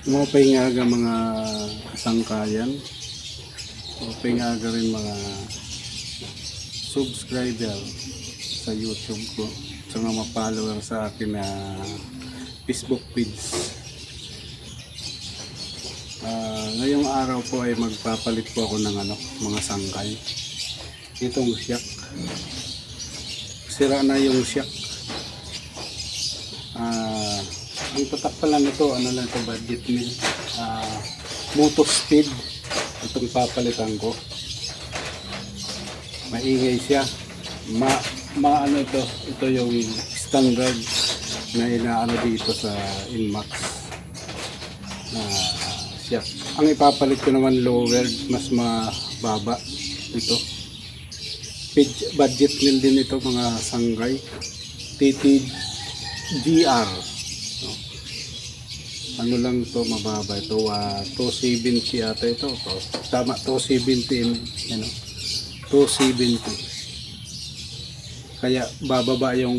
Mga paingaga mga kasangkayan. Mga paingaga rin mga subscriber sa YouTube ko. Sa mga follower sa akin na Facebook page. Ngayong araw po ay magpapalit po ako ng mga sangkay. Itong shock. Sira na yung shock. Ang tatak pala nito, budget mill. Motor speed. Itong papalitan ko. Maingay siya. Ito yung standard na inaano dito sa Inmax. Siya. Ang ipapalit ko naman lower, mas mababa ito. Budget mill din ito mga sanggay. TTGR. Ano lang to, mababa ito. 270 ata ito. Tama, 270. 270. Kaya bababa yung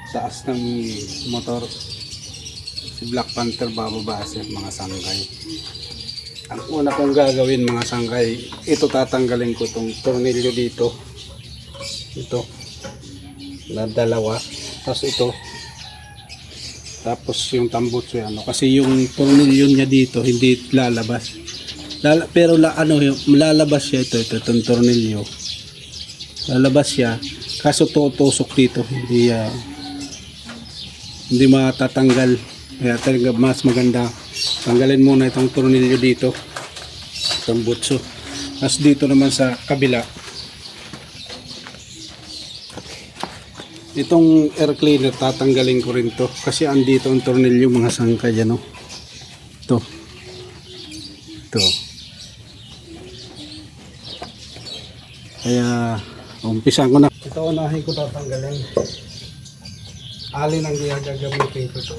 taas ng motor. Si Black Panther bababa siya mga sangkay. Ang una kong gagawin mga sangkay, ito tatanggalin ko itong tornilyo dito. Ito na dalawa. Tapos ito. Tapos yung tambutso kasi yung tornilyo niya dito hindi lalabas. Pero lalabas siya itong tornilyo. Lalabas siya. Kaso tutusok dito, hindi matatanggal. Kaya talaga mas maganda tanggalin muna itong tornilyo dito, itong butso. Tapos dito naman sa kabila, itong air cleaner tatanggalin ko rin to kasi andito ang tornilyo mga sangkay. Ito kaya umpisan ko na. Ito unahin ko tatanggalin. Alin ang gagamitin ko to.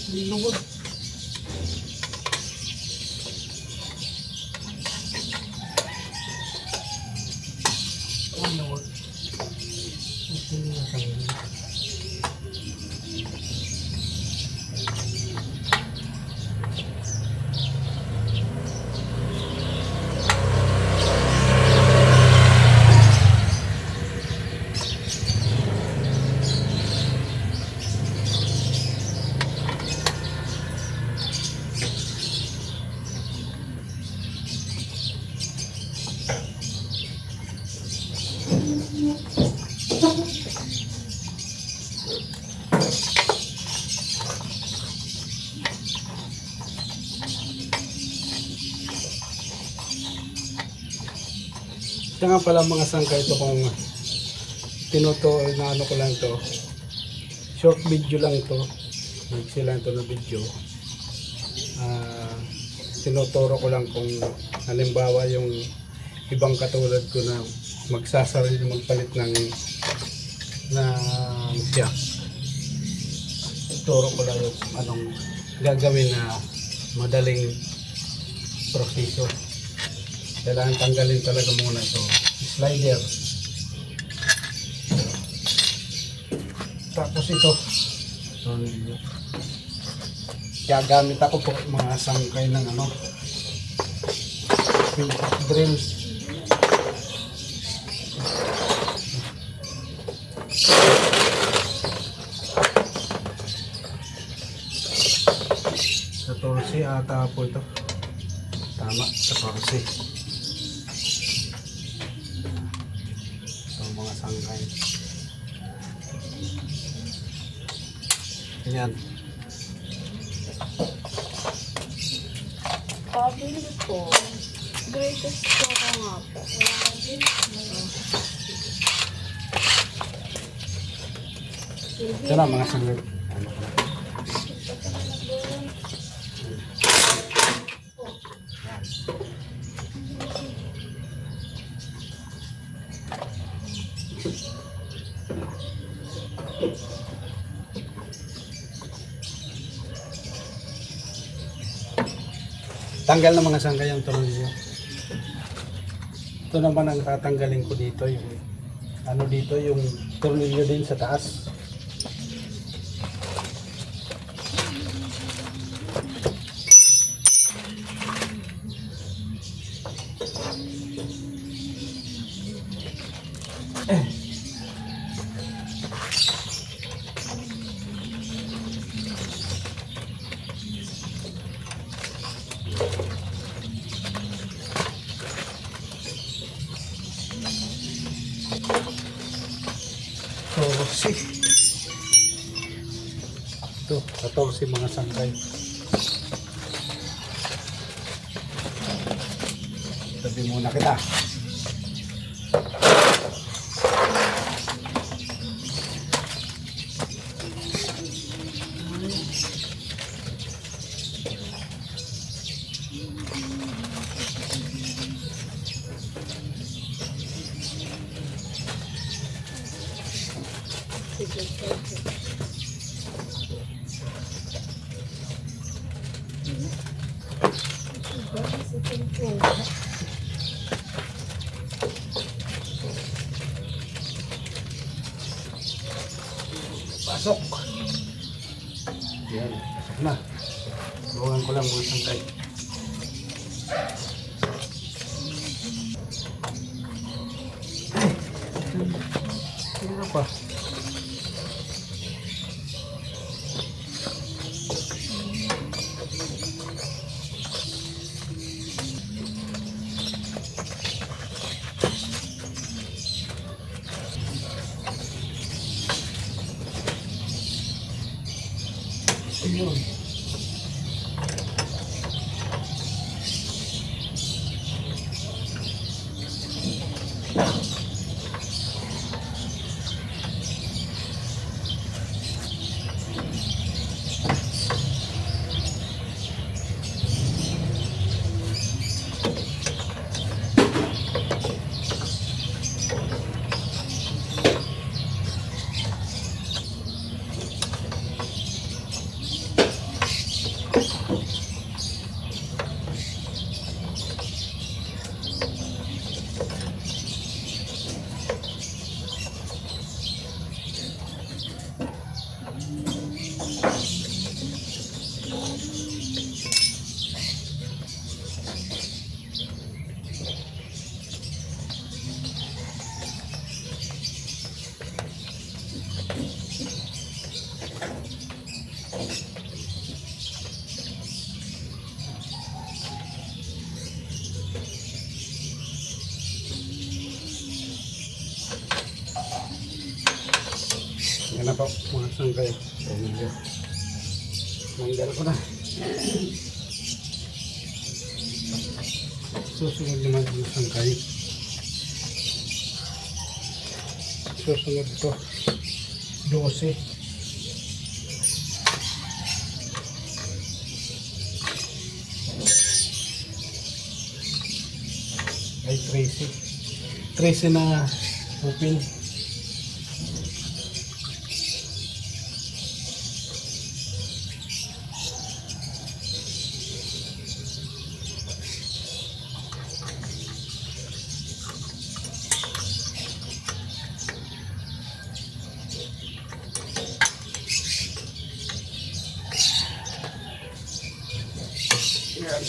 Lungod. Lungod. Ito nga pala mga sangkay ito kung na ko lang to. Short video lang ito. Nagsi lang ito na video. Tinuturo ko lang kung halimbawa yung ibang katulad ko na magsasarili magpalit ng shock. Turo ko lang yung anong gagawin na madaling proseso. Kailangan tanggalin talaga muna ito. Slider. Tapos ito. Kaya gamit ako po mga sangkay ng drill. Sa 14 ata po ito. Tama, sa 14. Mga sangkay. Ayan. Pabili po. Greatest po nga po. Ito na mga sangkay. Tanggal na mga sangkay ang tornilyo. Ito naman ang tatanggalin ko dito, yung ano dito, yung tornilyo din sa taas. So, ito, 14 mga sangkay. Tabi muna kita. Pasok. Yan, pasok na. Luwangan ko lang mga sangkay. Ano pa? Ayun. Yan na po, mga sangkay. Manggal ko na. Susunod naman yung sangkay. Susunod ito. 12. Ay, 13. 13 na open. Yan.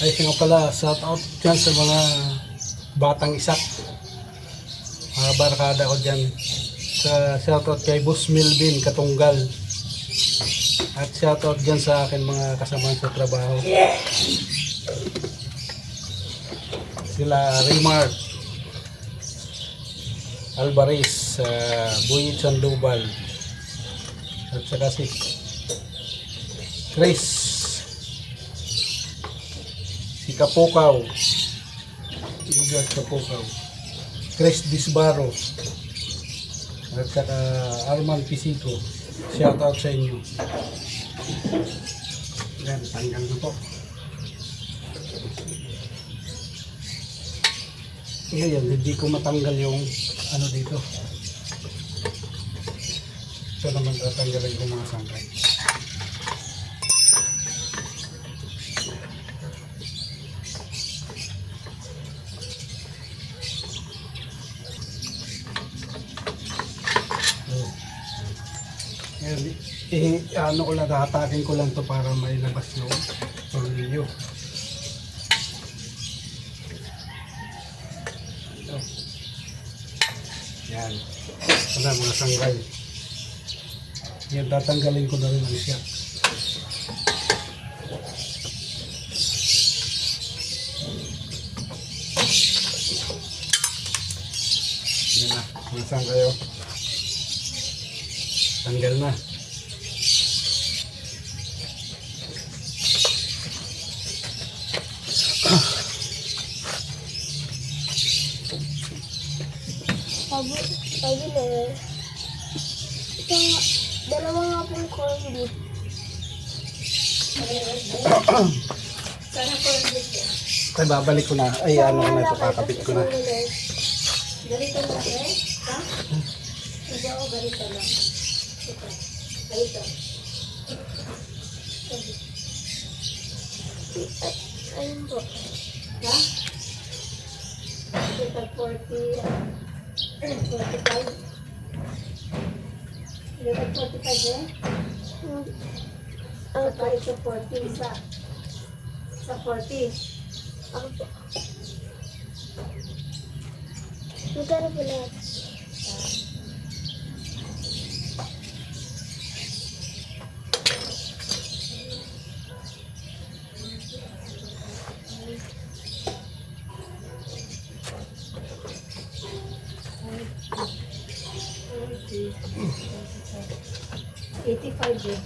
Ay, nga pala, shout out dyan sa mga batang isak. Mga barkada ko dyan. Shout out kay Boss Melvin Katunggal. At shout out dyan sa akin mga kasamahan sa trabaho. Sila Raymart Alvarez, Buyid Sandoval. At saka si Chris. Si si Kapukaw, Yugas Kapukaw, Chris Disbaro, at saka Arman Pisico. Shout out sa inyo. Yan, tanggal ko po. Ngayon, hindi ko matanggal yung ano dito. Ito naman tatanggalin ko mga sangkay. Ano ko lang, hatakin ko lang to para mailabas yung tornilyo. Ito. Yan. Wala mga sanggay. Yan, tatanggalin ko na rin ang siya. Yan na, mga sanggay oh. Tanggal na. Sabi na dalawa nga pong corn beef. Sana corn beef eh. Ay, babalik ko na. Ay, ano ko na ito, kakapit ko na. Ganito na eh? Ha? Hindi ako ganito lang. Ito. Ganito. Ayun po. Ha? Ito 40. 45. Ito 45 eh? Ano pa ito 40 isa? Sa 40. Ako po. Magkano po lahat? $85 eh.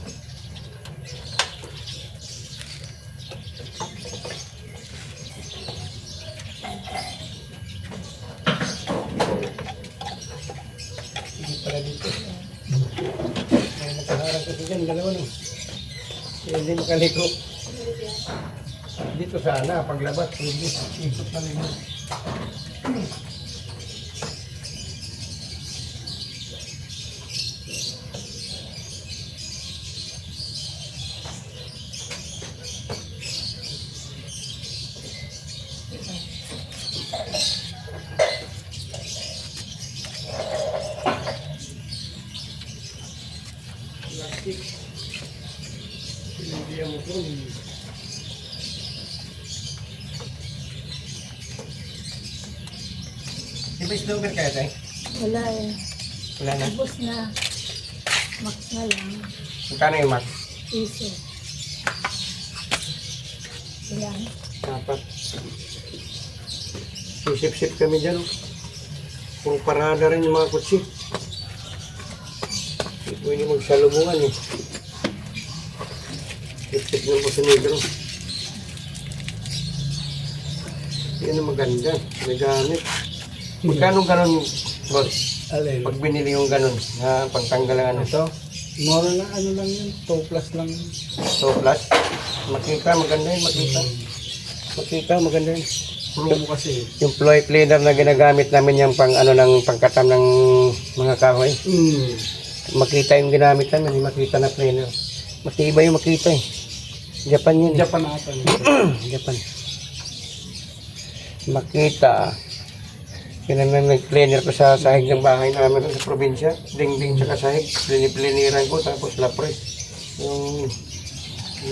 Hindi pala dito. May nakaharap kasi dyan, dalawa no. Hindi makaliko. Dito sana, paglabas. Ikot na rin. Pinagyan mo po. Iba snowbird kaya tayo? Wala eh. Wala na. Ubus na. Max na lang. Magkano yung max? Piso. Ilan? Dapat. Sip-sip kami dyan. Puro parada rin yung mga kutsi. Hindi pwede magsalubungan eh. Sip-sip ng kusinigro. Yan ang maganda. May gamit. Magkano ganon, boss? Alin? Pag binili yung ganon na pagtanggal ng ano. Ito? Mura lang, ano lang yun, 2 plus lang. So plus, makita, maganda yun, makita. Makita, maganda yun. Promo kasi. Yung ploy cleaner na ginagamit namin yung pang ano ng pangkatam ng mga kahoy. Makita yung ginamit namin, makita na cleaner. Matibay yung makita eh. Japan yun eh. Japan ata. Japan. Makita. Yun ang nag-cleaner ko sa sahig ng bahay namin sa probinsya. Ding-ding sa kasahig. Pliniran ko tapos lapres. Yung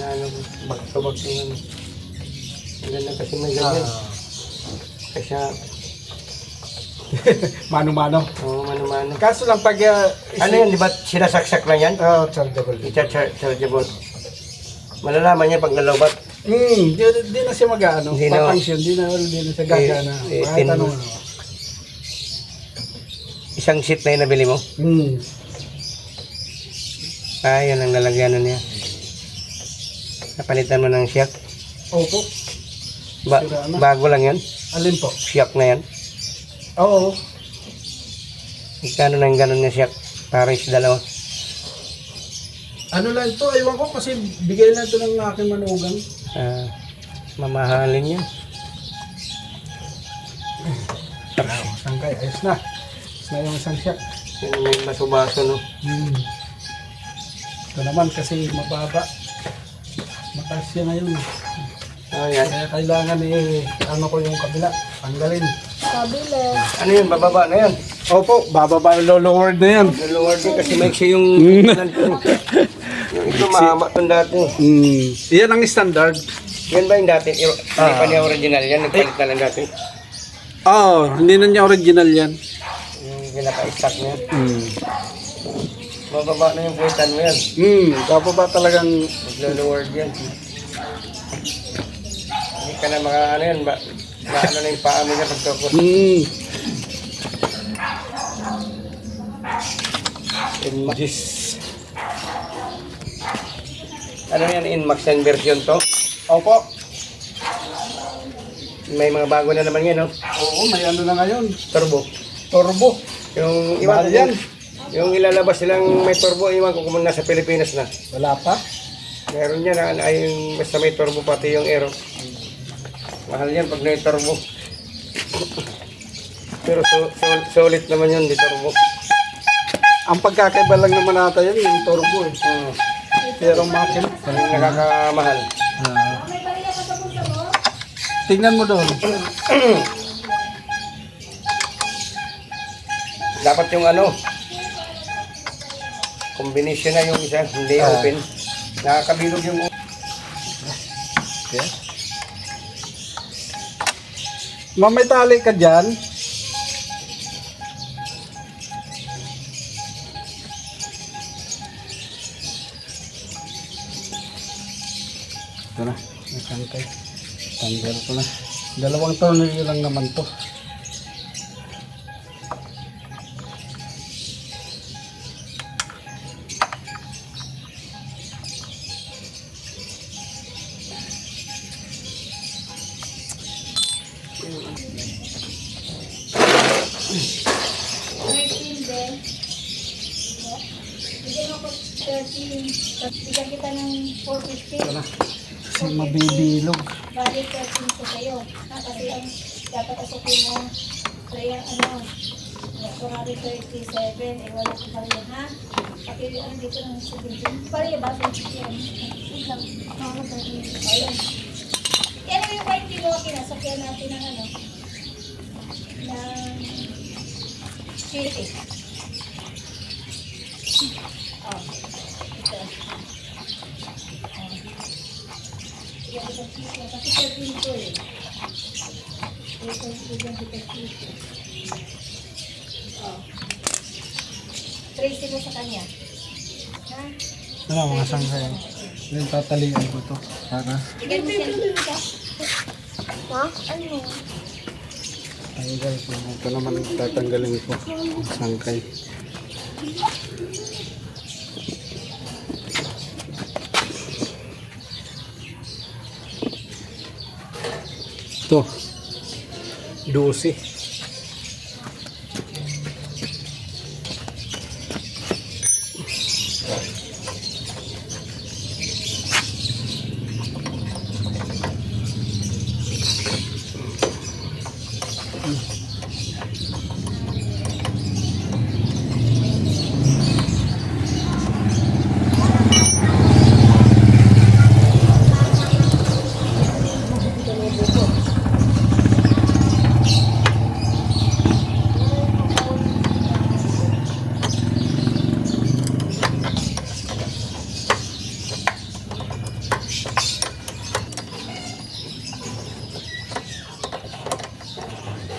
ano, bag-to-bag yung ano. Ang ganda kasi may ganyan. Kasi Mano-mano. mano-mano. Kaso lang pag... Ano yun, di ba sinasaksak lang yan? chargeable. Chargeable. Malalaman niya pag nalobat. Di na siya mag-ano. Hindi na. Papangsyon, di na siya gagana. Kahit ano. Isang sheet na yun nabili mo? Ah, yan ang lalagyanan niya. Napalitan mo ng shock. Opo. Sira na. Bago lang yan. Alin po? Siyak na yan. Oo. Magkano na yung ganun na siyak? Pares dalawa. Ano lang ito, ewan ko kasi bigay na ito ng aking manugang. Mamahalin yan. Sangkay, ayos na. Ayos na yung isang siyak. Yung may baso-baso, no? Ito naman kasi mababa. Mataas siya ngayon. Ayan. Kaya kailangan ano ko yung kabila. Tanggalin. Kabila. Ano yun? Bababa na yan. Opo, bababa lowered na yan. Lower din kasi may siya yung... yung ito mahaba itong dati. Yan ang standard. Yan ba yung dati? Hindi pa niya original yan. Nagpalit na lang dati. Hindi na niya original yan. Yung pinaka-stock niya. Bababa na yung puwitan mo yan. Bababa talagang... Maglo-lower yan. Hindi ka na maka ano yan. Ano na yung paa mo niya pagkakot. Inmax. Ano yan? Inmax yan version to? Opo. May mga bago na naman yan, no? Oo, may ano na ngayon. Turbo. Turbo. Yung iwan Mahal ko yan. yung ilalabas silang may turbo, iwan ko kung nasa Pilipinas na. Wala pa? Meron yan, ay yung basta may turbo pati yung aero. Mahal yan pag may turbo. Pero solid naman yun, di turbo. Ang pagkakaiba lang naman nata yan, yung turbo eh. Pero makin. Yung nakakamahal. May barila ka sa bulsa mo? Tingnan mo doon. Dapat yung ano, combination na yung isa, hindi open. Nakakabilog yung Okay. May tali ka dyan. Ito na. Nakantay. Tanggal ko na. 2 tornilyo lang naman to. Bigyan mo ko 13. Tapos bigyan kita ng 450. Ito na. Kasi mabibilog. Bali 13 ko sa'yo. Kasi ang dapat asukin mo. Kaya ano, Ferrari 37. Wala ko pa rin ha. Pati ano dito ng 17. Pari ba? 20 yan. Wait lang. Ayun. Yan ang yung white mo. Kinasakyan natin ng ano. Ng city. Oh. Ito. Yan ang city. Kasi 13 ko eh. Ito yung city. Oh. Tracy mo sa kanya. Ha? Ano mga sangkay? Yung tatalian ko to. Para Bigyan mo siya. Ha? Ano? Tanggal ko. Ito naman tatanggalin ko. Sangkay. Ito. 12.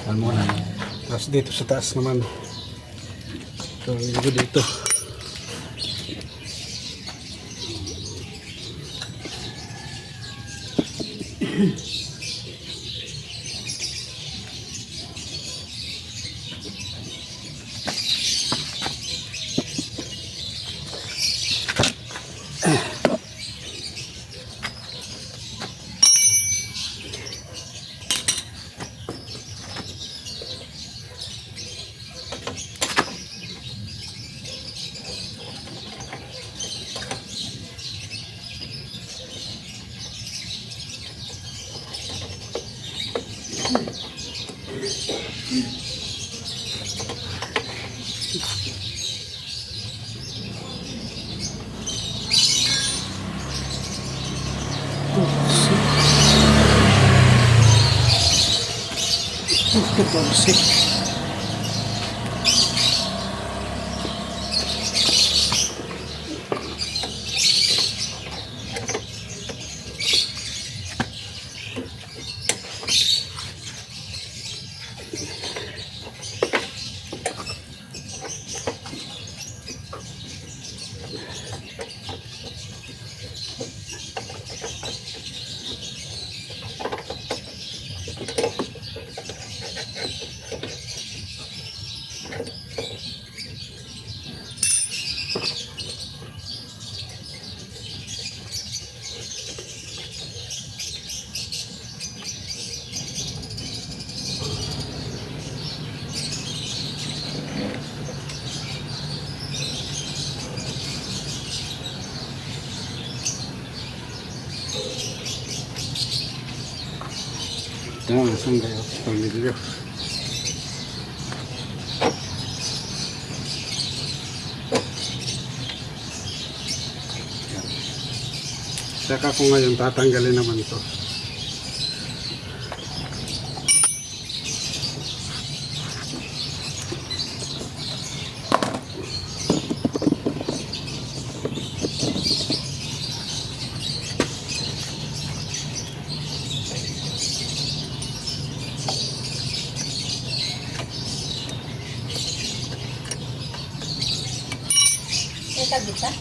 Yan muna. Tapos dito sa taas naman. Ito, dito dito. 14. Ito mga sanggay, tornilyo. Saka ko ngayon tatanggalin naman ito. May kabit ha?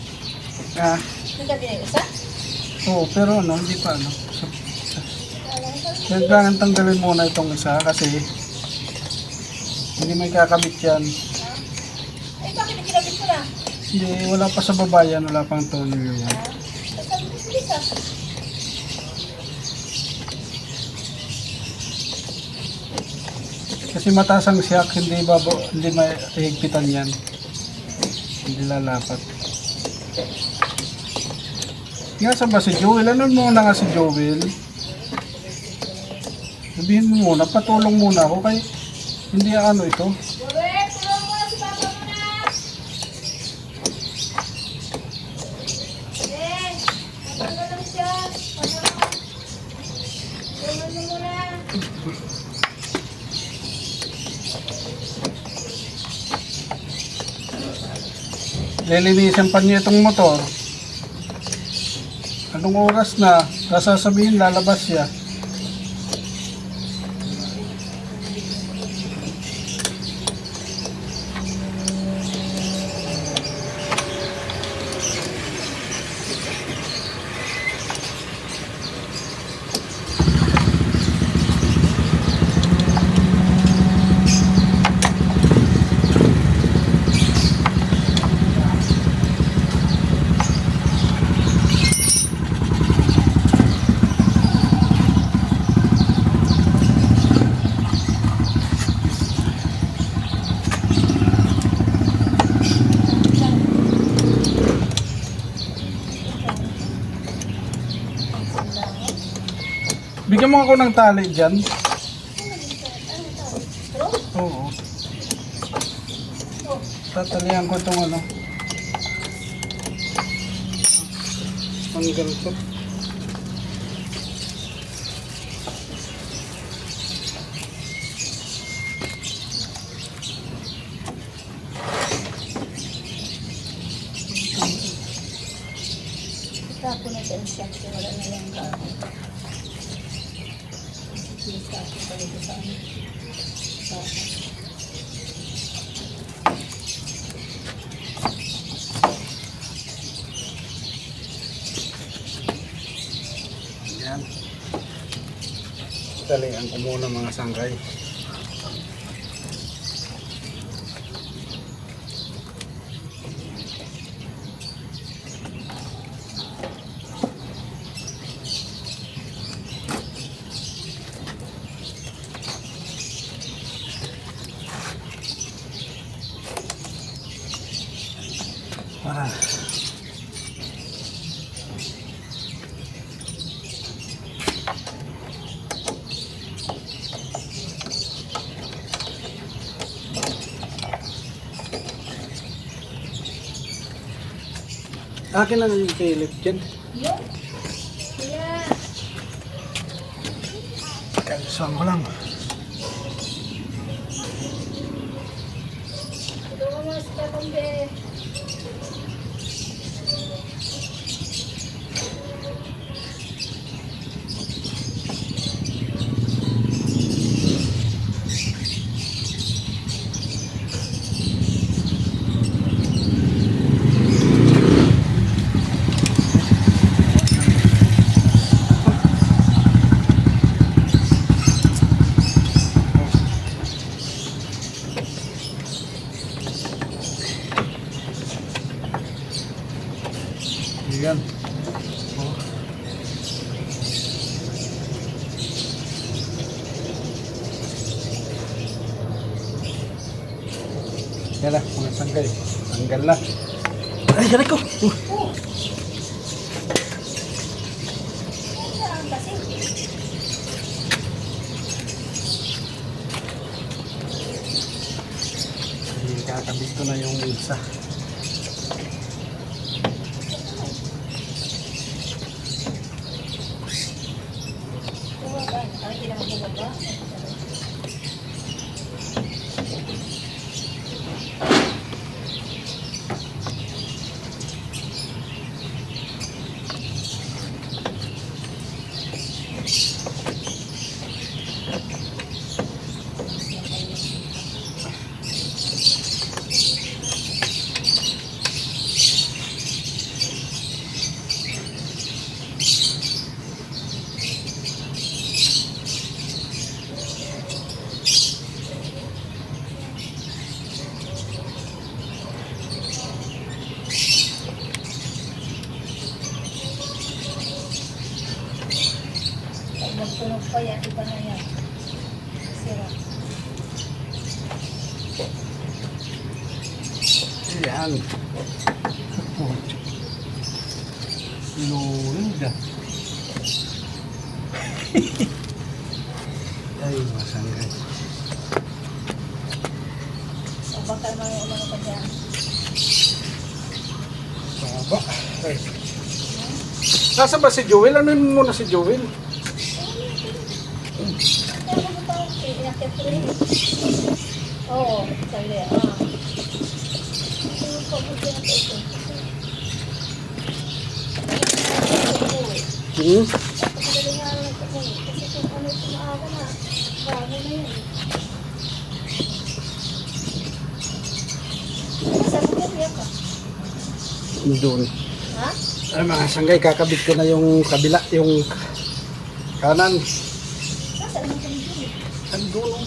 Ah, May kabit na isa? oo, pero ano, hindi pa ano. Wala na kabit. Kailangan tanggalin muna itong isa kasi hindi may kakabit yan. Ay, bakit kinabit mo na? Hindi, wala pa sa baba yan, wala pang tornilyo yan. Sabi ko sa isa. Kasi mataas ang siyak, hindi mahigpitan yan. Hindi lalapat. Nga saan ba si Joel? Ano muna nga si Joel? Sabihin mo muna, patulong muna ako kay hindi ano ito. Joel, tulungan mo na si Papa mo na! Ben, matanggal lang siya. Tulungan mo muna. Lilinisan pa niya itong motor. Anong oras na? Sasabihin lalabas siya. Bigyan mo ako ng tali dyan. Oo. Tatalihan ko itong ano. Tanggal ko. Tapos na siya siya kasi wala na lang ka. Sa akin pa dito sa ano. Yan. Talian ko muna mga sanggay. Para. Akin na yung kilip dyan. Yun. Kaya, Kalisuan ko lang. be. Yan. Oh. Yan na, mga sanggay. Tanggal na. Ay, galing ko! Saan kasi? Kakabit ko na yung isa. Bumaba. Ay, hindi naman bumaba. Pag nagtunog pa yan, iba na yan. Sira. Yan. Luwag. Ay, mga sanggay. O baka naman yung umano ka dyan. Baba. Ay. Nasa ba si Joel? Ano mo muna si Joel? Kaya mo ba inakit ko rin? Oo, sagli. Ito yung pabuti na ito. Pagkagaling nga naman ito mo. Kasi kung ano ito maaga na, bago na yun. Saan mo kaya ka? Doon. Ha? Ay, mga sanggay, kakabit ko na yung kabila, yung kanan. Saan mo kaya dito? Ang dulo.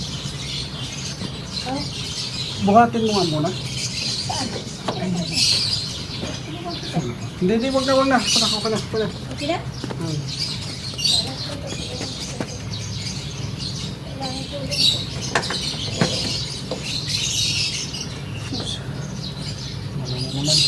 Ha? Buhatin mo nga muna. Saan? Hindi, wag na. Panako ka na. Okay na? Hmm. Kailangan ko rin. Malumunan.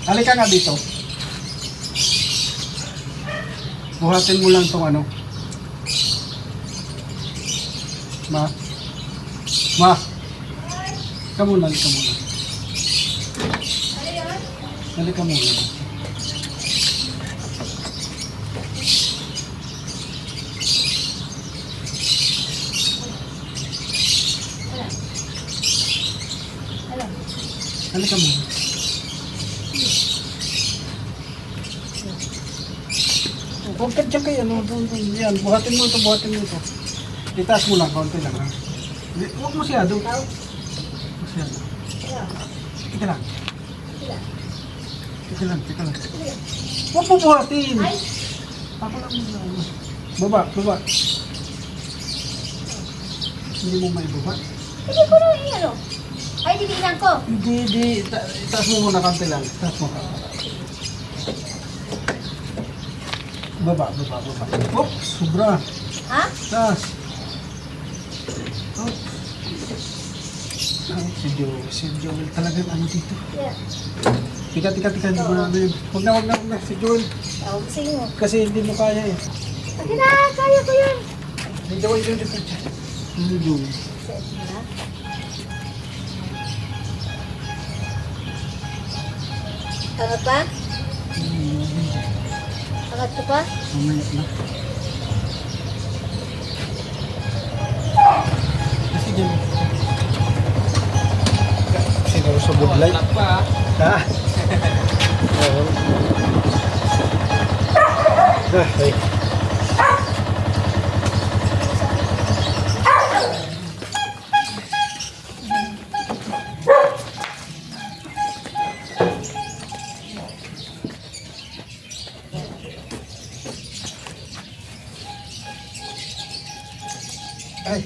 Halika nga dito. Buhatin mo lang tong ano. Ma. Halika muna. Halika muna. Halika muna. Huwag ka dyan kayo, ano, doon. Yan, buhatin mo ito. Itaas mo lang, kaunti lang, ha. Huwag masyado. Masyado. Tika lang. Huwag mo buhatin. Ay! Ako lang mo. Baba. Hindi mo may buhat. Hindi ko na ano. Ay, dinilang ko. Hindi. Itaas mo muna kaunti lang. Itaas mo. Baba. Sobra. Ha? Taas. Si Joel talagang ano dito. Yeah. Tika, hindi mo na yun. Huwag na, si Joel. Tawag sa inyo. Kasi hindi mo kaya eh. Sige na, kaya ko yun. Si Joel yun dito. Si Joel. Set mo na. Angat pa? Angat ko pa? Mamaya na. Kasi dyan. Siguro sa budlay. Ha? Oo. Ay. Ay.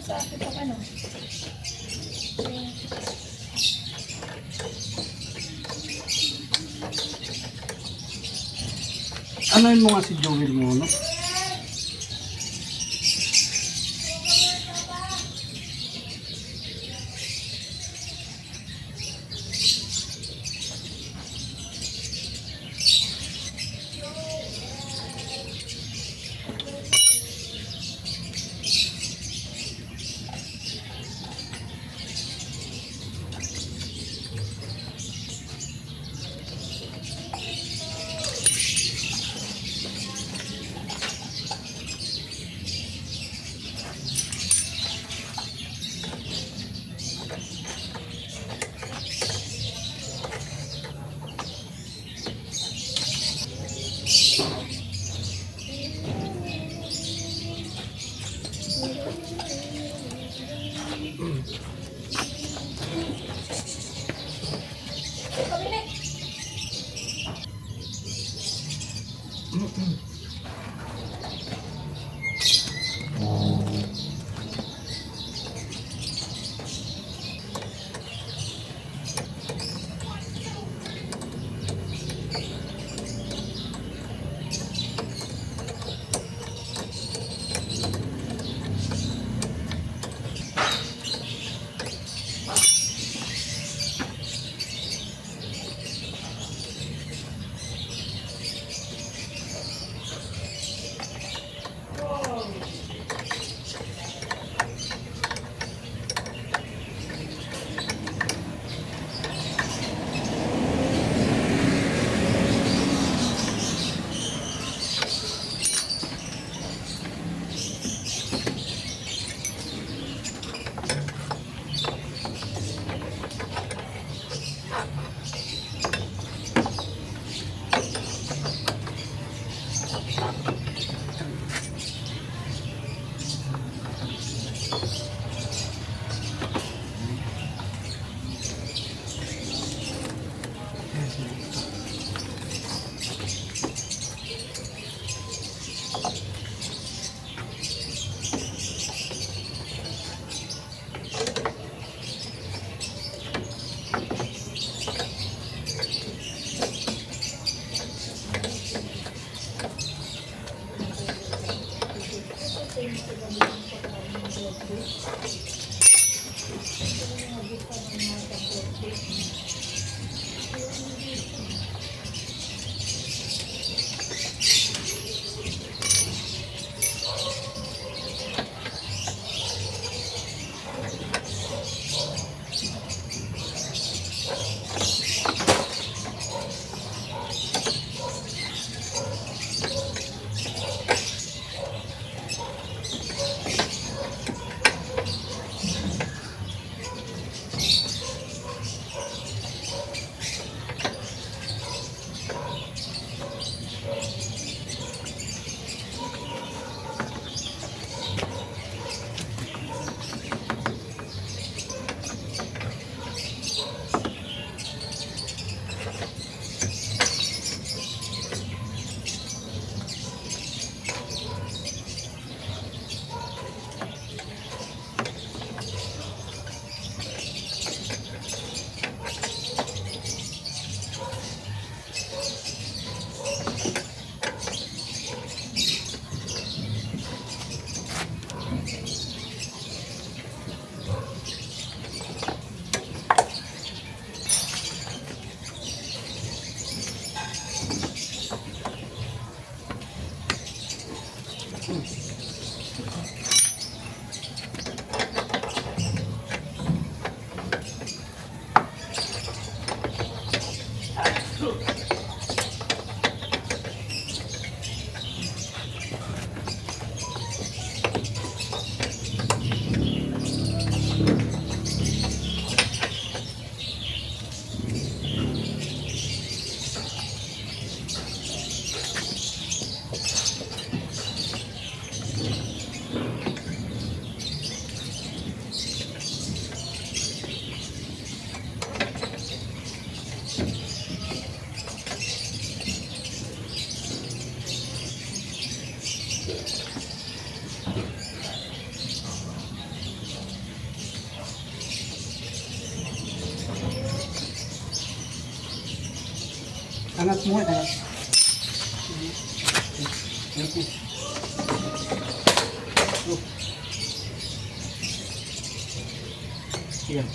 Sa akin pa ano? Ano yun mo nga si Joel mo, no? Angat mo, angat. Yan.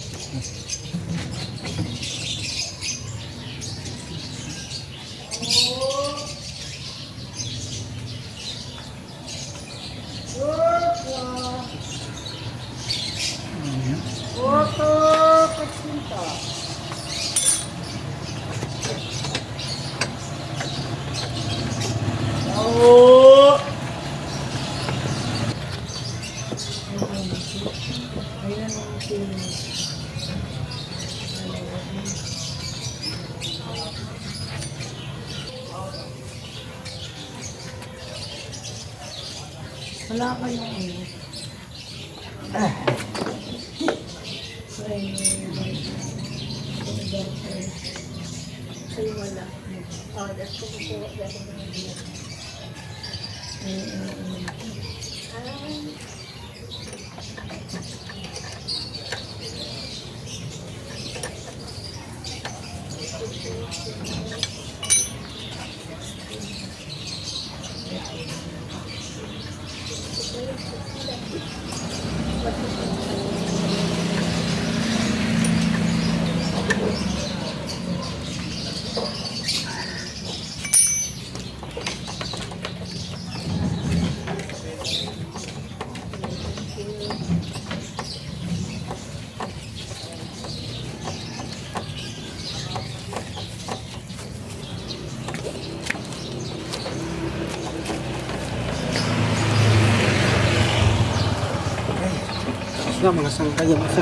Wala ka yung ano. Ay, wala. Oh, that's ko po. That's ko po. Na mga sangkay yung isa.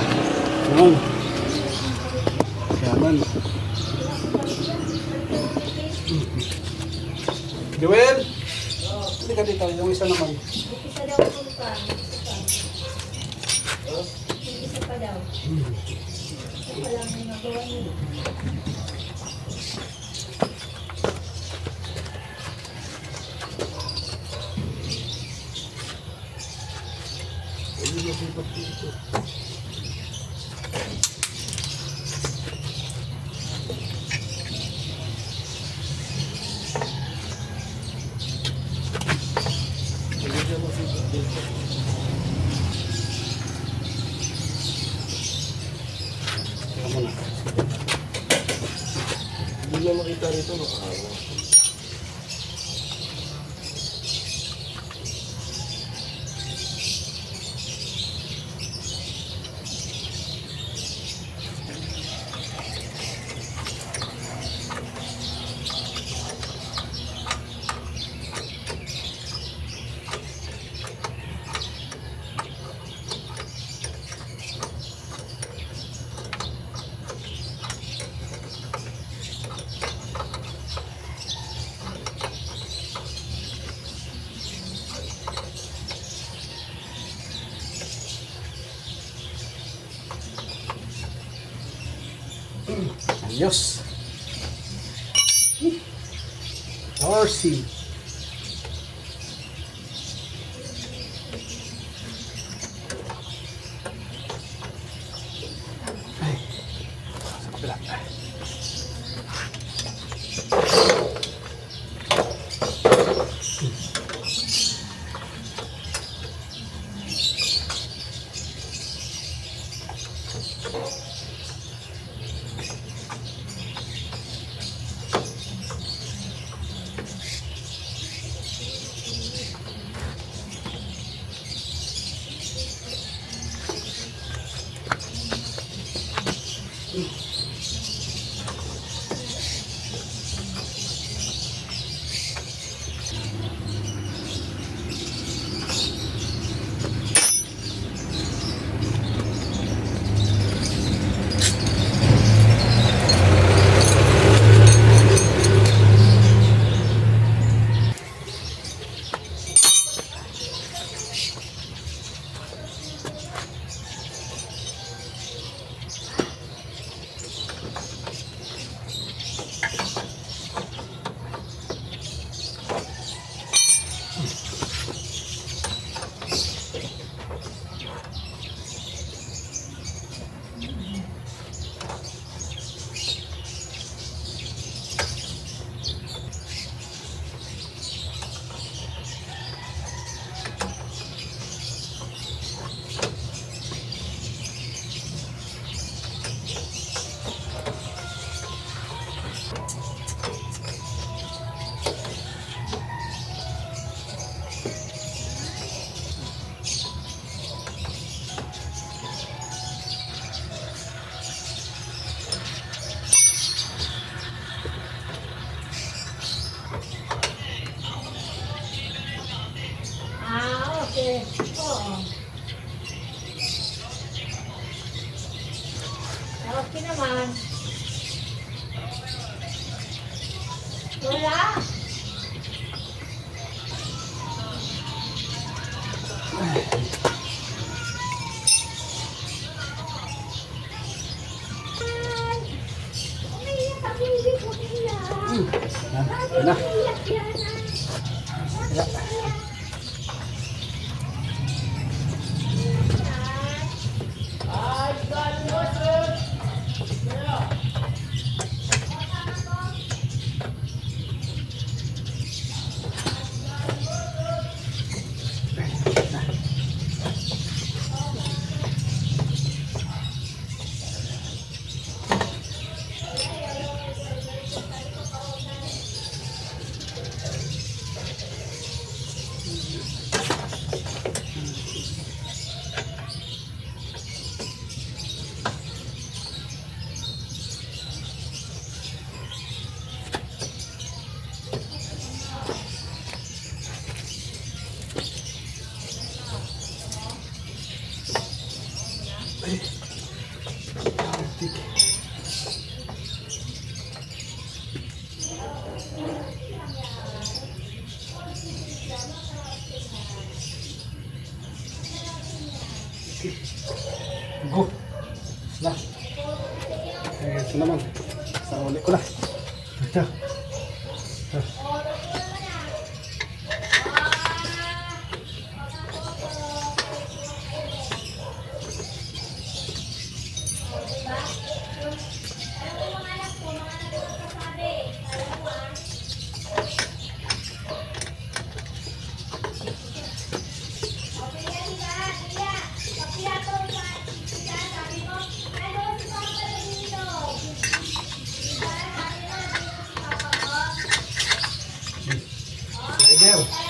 Yan. Yaman. Joel! Hindi ka dito, yung isa naman. Isa daw po pa. Isa pa daw. Isa pa lang yung nagawa niyo. Hindi niya makita rito, no? Ayos. Orsi. Ay. Sa kabila. Wala. Umiiyak kami, hindi ko umiiyak. Yan na. Umiiyak yan. Kaya. Go. Na. Ito naman. Sa uli ko na. Ito. Ito. Slider.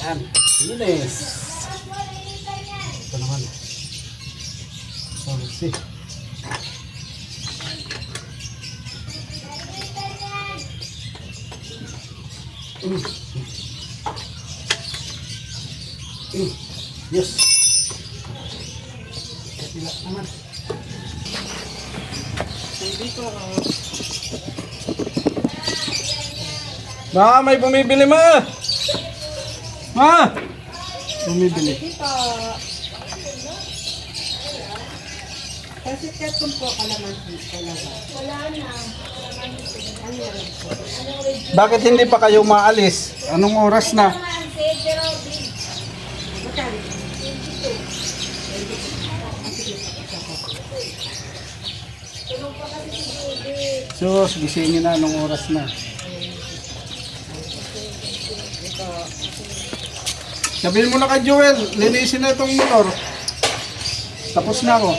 Yan. Linis. Ito naman. Sorry. Yes. Kapila naman. Ma, may bumibili ma! Ma! Bumibili. Kasi ketong po kalamansi talaga. Wala na. Ano yan po? Bakit hindi pa kayo maalis? Anong oras na? Kalamansi, pero big. Magkano? Tulong pa kasi si Judy. Sus, gisingin na anong oras na. Sabihin mo na kay Joel, linisin na itong motor. Tapos na ako.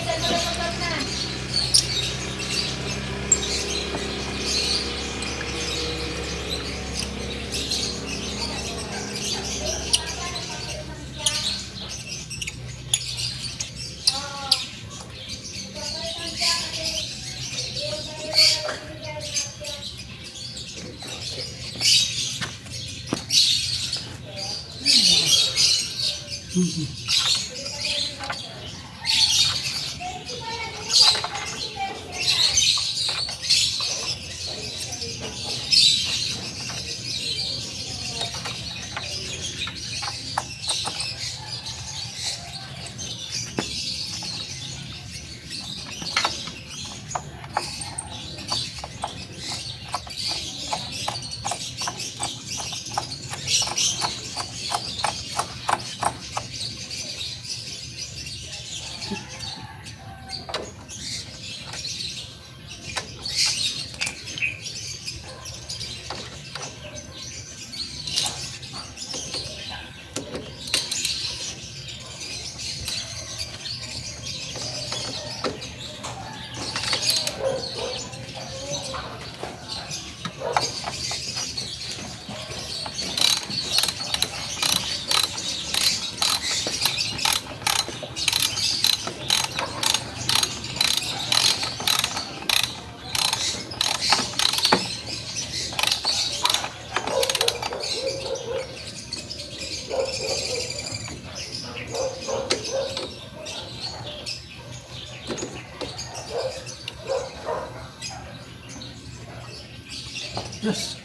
Yes.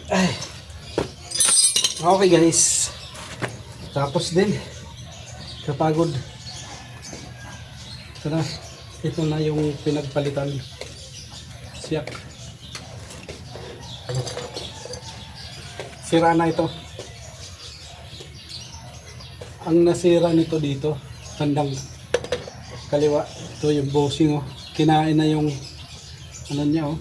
Ay. Okay guys. Tapos din. Kapagod. Ito na. Ito na yung pinagpalitan. Siyak. Sira na ito. Ang nasira nito dito, bandang kaliwa. Ito yung bushing oh. Kinain na yung ano niya oh.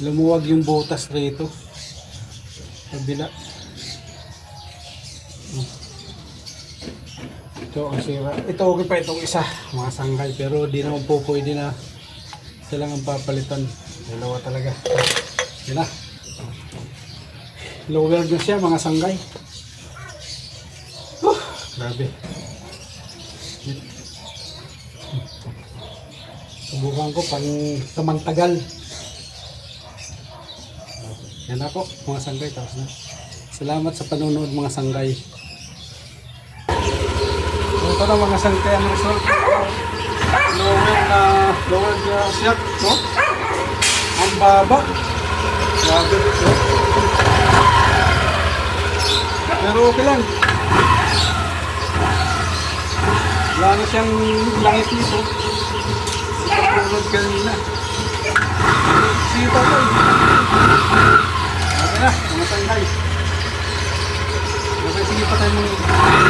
Lumuwag yung butas rito. Kabila. Ito ang sira. Ito okay pa itong isa, mga sanggay. Pero di naman po pwede na sila ang papalitan. Dalawa talaga. Yan na. Lower na siya mga sanggay. Grabe. Subukan ko pang samantagal. Yan na po mga sanggay. Tapos na. Salamat sa panonood mga sanggay. Ito na mga sanggay ang result. Lower na siya. No? Ang baba. Grabe. No? Pero okay lang. Wala na siyang langit nito. Tulad kanina. Sita ko. Okay na, mga sanggay. Okay, sige pa tayo mga